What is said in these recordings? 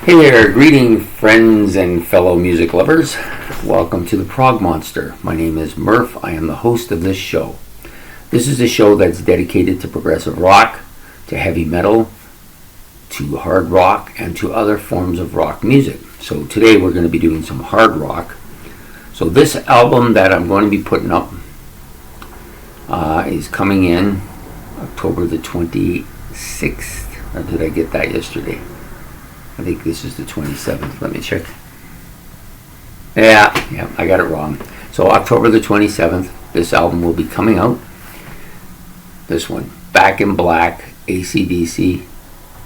Hey there, greeting friends and fellow music lovers. Welcome to the Prog Monster. My name is Murph. I am the host of this show. This is a show that's dedicated to progressive rock, to heavy metal, to hard rock, and to other forms of rock music. So today we're going to be doing some hard rock. So this album that I'm going to be putting up is coming in October the 26th. Or did I get that yesterday? I think this is the 27th. Let me check. Yeah, I got it wrong. So October the 27th, this album will be coming out. This one, Back in Black, AC/DC,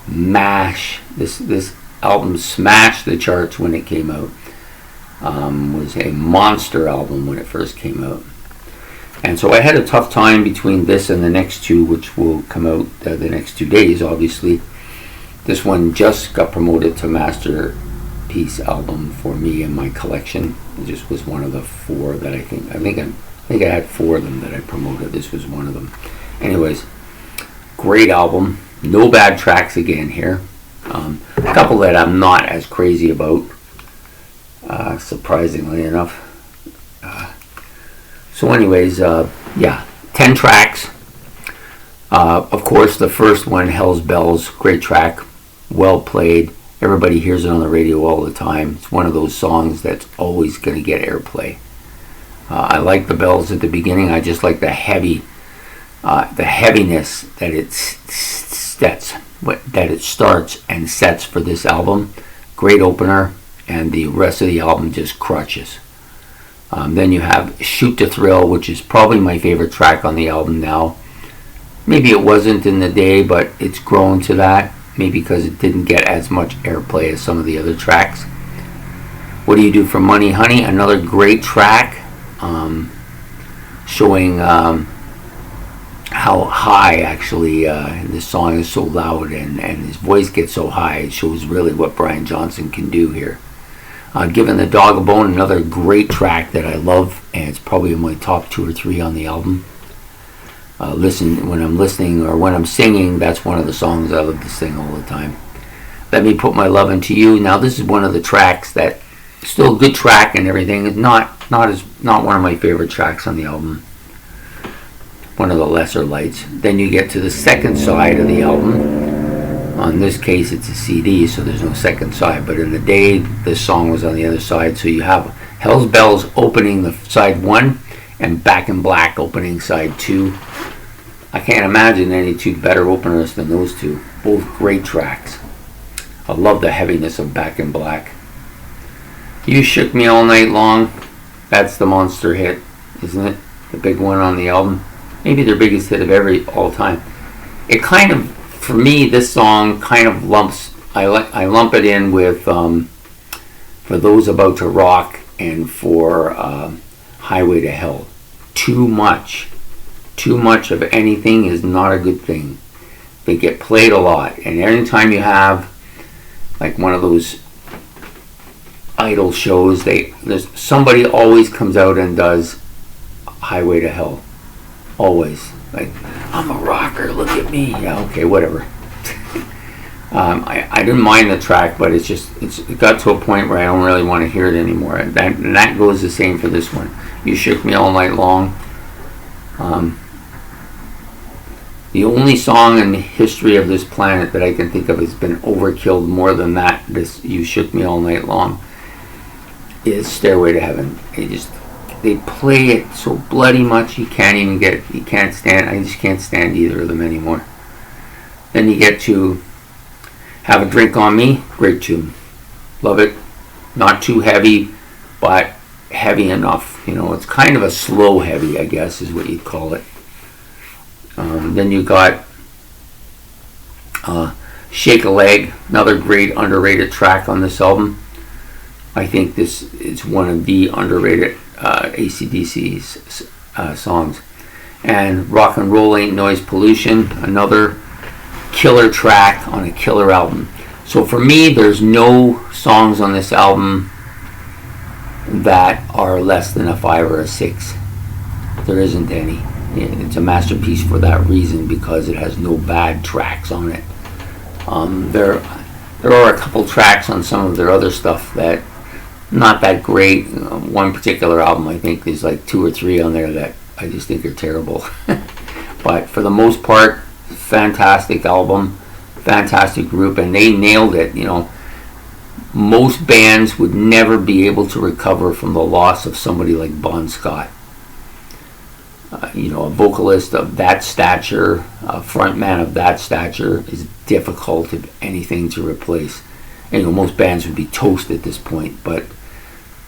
MASH. This album smashed the charts when it came out. Was a monster album when it first came out. And so I had a tough time between this and the next two, which will come out the next 2 days, obviously. This one just got promoted to Masterpiece album for me in my collection. It just was one of the four that I think I had four of them that I promoted. This was one of them. Anyways, great album. No bad tracks again here. A couple that I'm not as crazy about, surprisingly enough. So anyways, 10 tracks. Of course, the first one, Hell's Bells, great track. Well played. Everybody hears it on the radio all the time. It's one of those songs that's always going to get airplay. I like the bells at the beginning. I just like the heaviness that it starts and sets for this album. Great opener, and the rest of the album just crushes. Then you have Shoot to Thrill, which is probably my favorite track on the album now. Maybe it wasn't in the day, but it's grown to that. Maybe because it didn't get as much airplay as some of the other tracks. What Do You Do for Money, Honey? Another great track, showing how high actually this song is so loud, and his voice gets so high. It shows really what Brian Johnson can do here. Giving the Dog a Bone, another great track that I love, and it's probably in my top 2 or 3 on the album. When I'm listening or when I'm singing, that's one of the songs I love to sing all the time. Let Me Put My Love Into You. Now this is one of the tracks that still a good track and everything. It's not one of my favorite tracks on the album. One of the lesser lights. Then you get to the second side of the album. On this case, it's a CD, so there's no second side. But in the day, this song was on the other side. So you have Hell's Bells opening the side 1 and Back in Black opening side 2. I can't imagine any two better openers than those two. Both great tracks. I love the heaviness of Back in Black. You Shook Me All Night Long. That's the monster hit, isn't it? The big one on the album. Maybe their biggest hit of all time. It kind of, for me, this song kind of lumps. I lump it in with For Those About to Rock and for Highway to Hell. Too much of anything is not a good thing. They get played a lot, and anytime you have like one of those idol shows, there's somebody always comes out and does Highway to Hell. Always. Like, I'm a rocker, look at me. Yeah, okay, whatever. I didn't mind the track, but it got to a point where I don't really want to hear it anymore. And that goes the same for this one. You Shook Me All Night Long. The only song in the history of this planet that I can think of has been overkilled more than that, this You Shook Me All Night Long, is Stairway to Heaven. They play it so bloody much I just can't stand either of them anymore. Then you get to Have a Drink on Me, great tune. Love it. Not too heavy, but heavy enough. It's kind of a slow heavy, I guess, is what you'd call it. Then you got Shake a Leg, another great underrated track on this album. I think this is one of the underrated AC/DC's songs. And Rock and Roll Ain't Noise Pollution, another killer track on a killer album. So for me, there's no songs on this album that are less than a 5 or a 6. There isn't any. It's a masterpiece for that reason, because it has no bad tracks on it. There are a couple tracks on some of their other stuff that not that great. One particular album, I think there's like 2 or 3 on there that I just think are terrible. But for the most part, fantastic album, fantastic group, and they nailed it. Most bands would never be able to recover from the loss of somebody like Bon Scott. A vocalist of that stature, a frontman of that stature, is difficult if anything to replace. Most bands would be toast at this point, but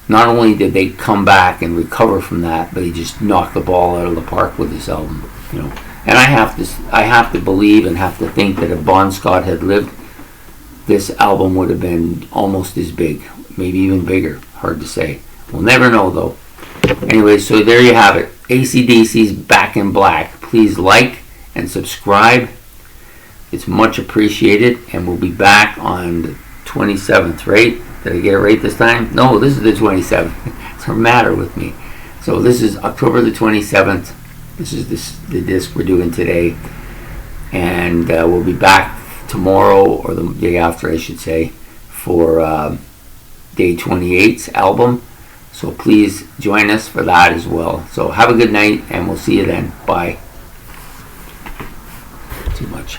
not only did they come back and recover from that, but he just knocked the ball out of the park with this album. And I have to believe and have to think that if Bon Scott had lived, this album would have been almost as big, maybe even bigger. Hard to say. We'll never know, though. Anyway, so there you have it. AC/DC's Back in Black. Please like and subscribe. It's much appreciated, and we'll be back on the 27th, right? Did I get it right this time? No, this is the 27th. What's the matter with me? So this is October the 27th. This is the disc we're doing today. And we'll be back tomorrow, or the day after, I should say, for Day 28's album. So please join us for that as well. So have a good night, and we'll see you then. Bye. Too much.